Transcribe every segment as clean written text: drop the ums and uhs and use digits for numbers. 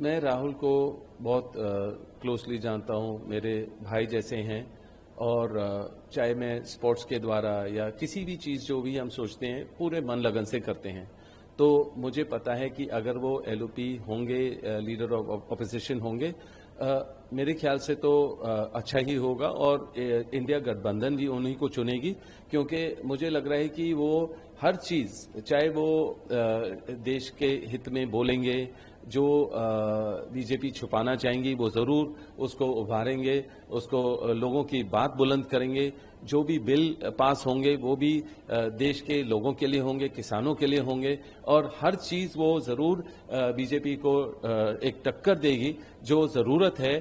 मैं राहुल को बहुत क्लोजली जानता हूं, मेरे भाई जैसे हैं। और चाहे मैं स्पोर्ट्स के द्वारा या किसी भी चीज़ जो भी हम सोचते हैं पूरे मन लगन से करते हैं। तो मुझे पता है कि अगर वो एलओपी होंगे, लीडर ऑफ ऑपोजिशन होंगे, मेरे ख्याल से तो अच्छा ही होगा और इंडिया गठबंधन भी उन्हीं को चुनेगी, क्योंकि मुझे लग रहा है कि वो हर चीज़, चाहे वो देश के हित में बोलेंगे, जो बीजेपी छुपाना चाहेंगी वो ज़रूर उसको उभारेंगे, उसको लोगों की बात बुलंद करेंगे। जो भी बिल पास होंगे वो भी देश के लोगों के लिए होंगे, किसानों के लिए होंगे, और हर चीज़ वो ज़रूर बीजेपी को एक टक्कर देगी जो ज़रूरत है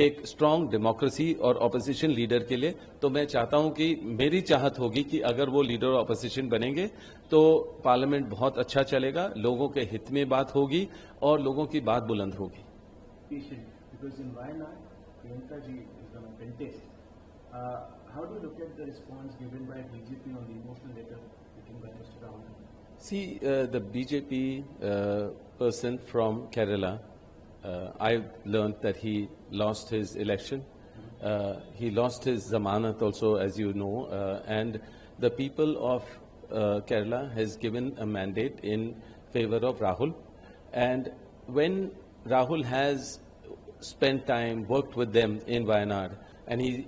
एक स्ट्रांग डेमोक्रेसी और ऑपोजिशन लीडर के लिए। तो मैं चाहता हूं कि मेरी चाहत होगी कि अगर वो लीडर ऑपोजिशन बनेंगे तो पार्लियामेंट बहुत अच्छा चलेगा, लोगों के हित में बात होगी और लोगों की बात बुलंद होगी। Because in Wayanad, Priyanka ji is going to contest. How do you look at the response given by BJP on the emotional letter written by Mr. Rahul? See, the BJP person from Kerala, I've learned that he lost his election. He lost his zamanat also, as you know, and the people of Kerala has given a mandate in favor of Rahul. And when Rahul has spent time, worked with them in Wayanad, and he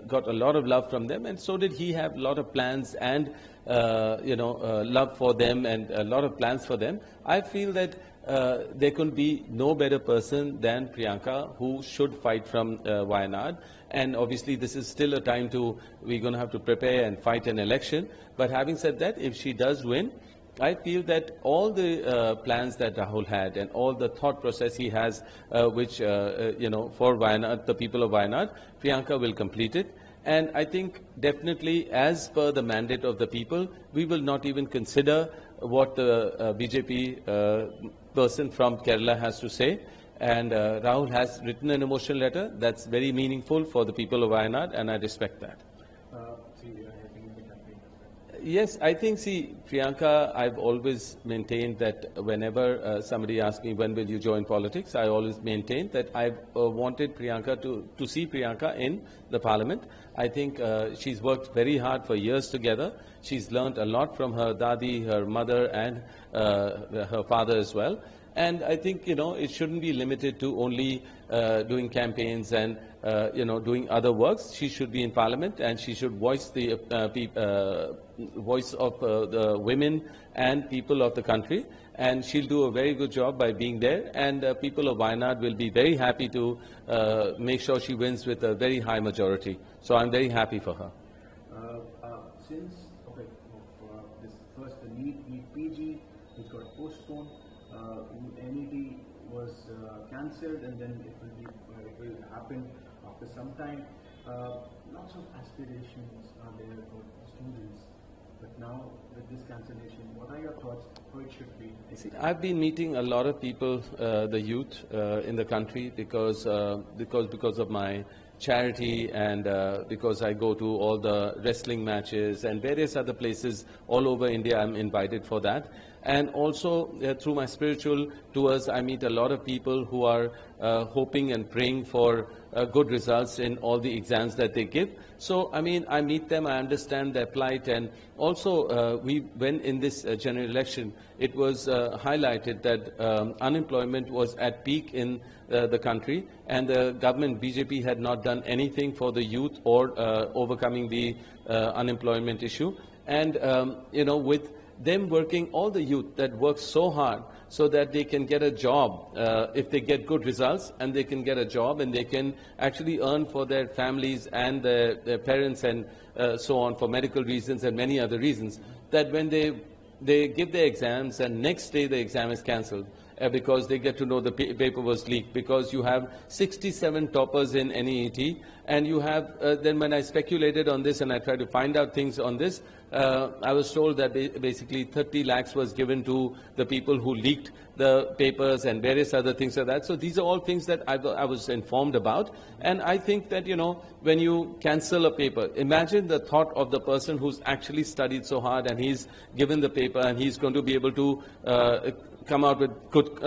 got a lot of love from them, and so did he have a lot of plans and love for them and a lot of plans for them. I feel that there could be no better person than Priyanka who should fight from Wayanad. And obviously this is still a time we're going to have to prepare and fight an election. But having said that, if she does win, I feel that all the plans that Rahul had and all the thought process he has, for Wayanad, the people of Wayanad, Priyanka will complete it. And I think definitely, as per the mandate of the people, we will not even consider what the BJP person from Kerala has to say. And Rahul has written an emotional letter that's very meaningful for the people of Wayanad, and I respect that. Yes, I think, Priyanka, I've always maintained that whenever somebody asks me when will you join politics, I always maintain that I've wanted Priyanka to see Priyanka in the parliament. I think she's worked very hard for years together. She's learned a lot from her dadi, her mother, and her father as well. And I think, it shouldn't be limited to only doing campaigns and, doing other works. She should be in parliament and she should voice the voice of the women and people of the country. And she'll do a very good job by being there. And people of Wayanad will be very happy to make sure she wins with a very high majority. So I'm very happy for her. Since this first, the NEET PG, which got postponed, NET was cancelled, and then it will happen after some time. Lots of aspirations are there for students, but now with this cancellation, what are your thoughts? How it should be? I've been meeting a lot of people, the youth in the country, because of my charity and because I go to all the wrestling matches and various other places all over India. I'm invited for that. And also through my spiritual tours, I meet a lot of people who are hoping and praying for good results in all the exams that they give. So, I mean, I meet them, I understand their plight, and also when in this general election, it was highlighted that unemployment was at peak in the country, and the government, BJP, had not done anything for the youth or overcoming the unemployment issue. And, with them working, all the youth that work so hard so that they can get a job if they get good results, and they can get a job and they can actually earn for their families and their parents and so on, for medical reasons and many other reasons, that when they give their exams and next day the exam is cancelled because they get to know the paper was leaked, because you have 67 toppers in NEET, and you have, then when I speculated on this and I tried to find out things on this, I was told that basically 30 lakhs was given to the people who leaked the papers and various other things like that. So these are all things that I was informed about. And I think that, when you cancel a paper, imagine the thought of the person who's actually studied so hard and he's given the paper and he's going to be able to come out with good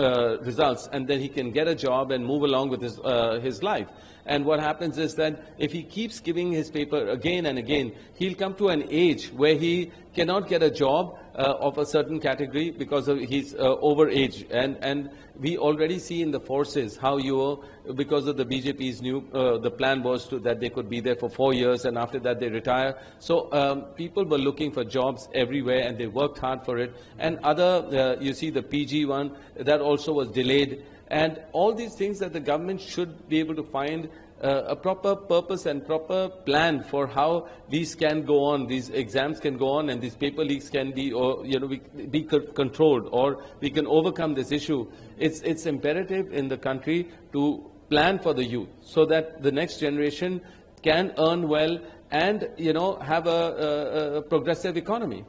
results, and then he can get a job and move along with his life. And what happens is that if he keeps giving his paper again and again, he'll come to an age where he cannot get a job of a certain category because of his over age. And we already see in the forces how because of the BJP's new, the plan was that they could be there for 4 years and after that they retire. So people were looking for jobs everywhere and they worked hard for it. And you see the PG one, that also was delayed. And all these things that the government should be able to find a proper purpose and proper plan for how these can go on, these exams can go on, and these paper leaks can be, be controlled, or we can overcome this issue. It's imperative in the country to plan for the youth so that the next generation can earn well and, have a progressive economy.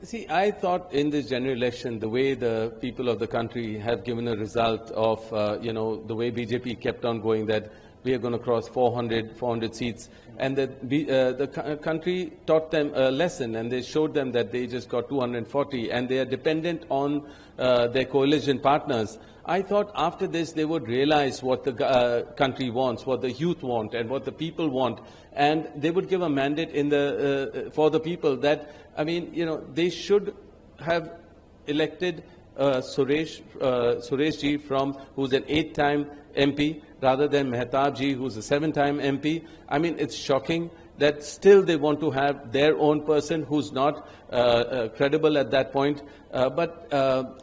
See, I thought in this general election, the way the people of the country have given a result of, the way BJP kept on going, that we are going to cross 400 seats, and that the country taught them a lesson, and they showed them that they just got 240, and they are dependent on their coalition partners. I thought after this they would realize what the country wants, what the youth want, and what the people want, and they would give a mandate for the people that, they should have elected Suresh ji who's an 8-time MP, rather than Mehtab ji, who's a 7-time MP. It's shocking that still they want to have their own person who's not credible at that point. But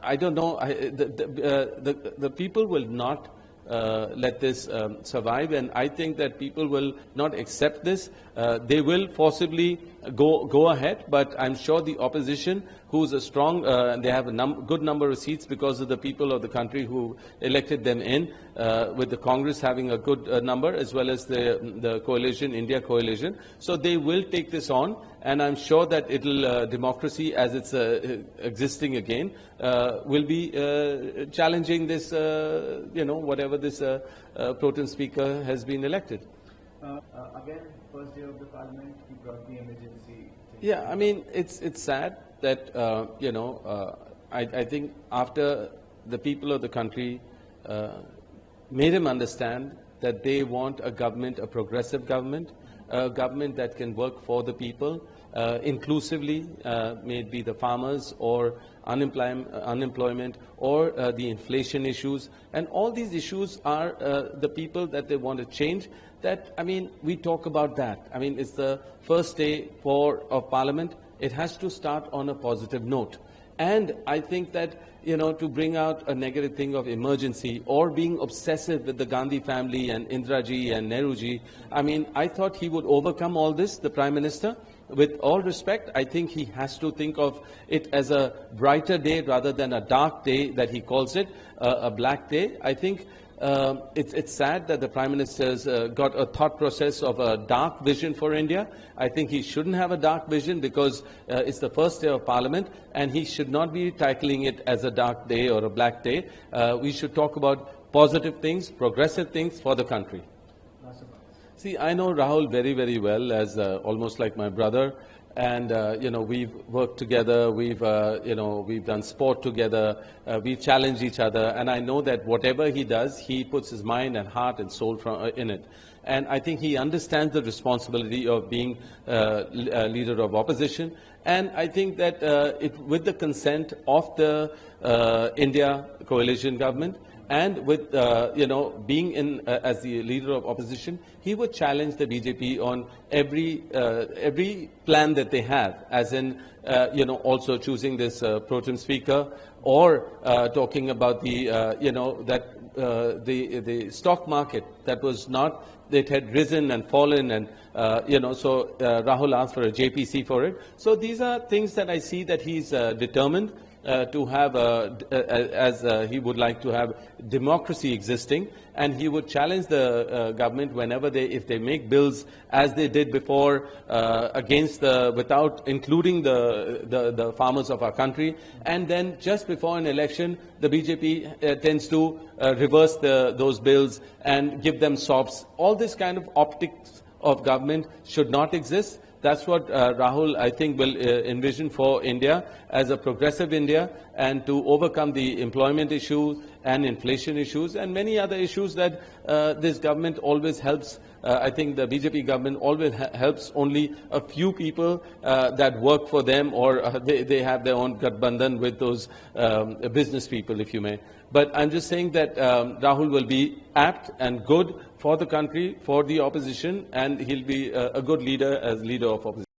I don't know, the people will not let this survive, and I think that people will not accept this. They will forcibly go ahead, but I'm sure the opposition, who's a strong, they have a good number of seats because of the people of the country who elected them in, with the Congress having a good number, as well as the coalition, India coalition. So they will take this on, and I'm sure that it'll, democracy as it's existing again, will be challenging this, whatever this pro tem speaker has been elected. Again, first day of the parliament, he brought the emergency. Yeah, it's sad that, I think after the people of the country made him understand that they want a government, a progressive government, a government that can work for the people, inclusively, may it be the farmers or unemployment or the inflation issues. And all these issues are the people that they want to change. That, we talk about that. It's the first day of Parliament. It has to start on a positive note. And I think that, to bring out a negative thing of emergency or being obsessive with the Gandhi family and Indira ji and Nehru ji, I thought he would overcome all this, the Prime Minister. With all respect, I think he has to think of it as a brighter day rather than a dark day that he calls it, a black day. I think it's sad that the Prime Minister's got a thought process of a dark vision for India. I think he shouldn't have a dark vision because it's the first day of Parliament, and he should not be tackling it as a dark day or a black day. We should talk about positive things, progressive things for the country. See, I know Rahul very, very well, as almost like my brother. And, we've worked together, we've done sport together, we've challenged each other, and I know that whatever he does, he puts his mind and heart and soul in it. And I think he understands the responsibility of being a leader of opposition. And I think that with the consent of the India coalition government, and with, being in as the leader of opposition, he would challenge the BJP on every plan that they have, as in, also choosing this pro tem speaker, or talking about the, the stock market that was not, that had risen and fallen, and, so Rahul asked for a JPC for it. So these are things that I see that he's determined to have, as he would like to have democracy existing, and he would challenge the government whenever if they make bills, as they did before, without including the farmers of our country. And then just before an election, the BJP tends to reverse those bills and give them sops. All this kind of optics of government should not exist. That's what Rahul, I think, will envision for India as a progressive India, and to overcome the employment issues and inflation issues and many other issues that this government always helps. I think the BJP government always helps only a few people that work for them, or they have their own Gathbandhan with those business people, if you may. But I'm just saying that Rahul will be apt and good for the country, for the opposition, and he'll be a good leader as leader of opposition.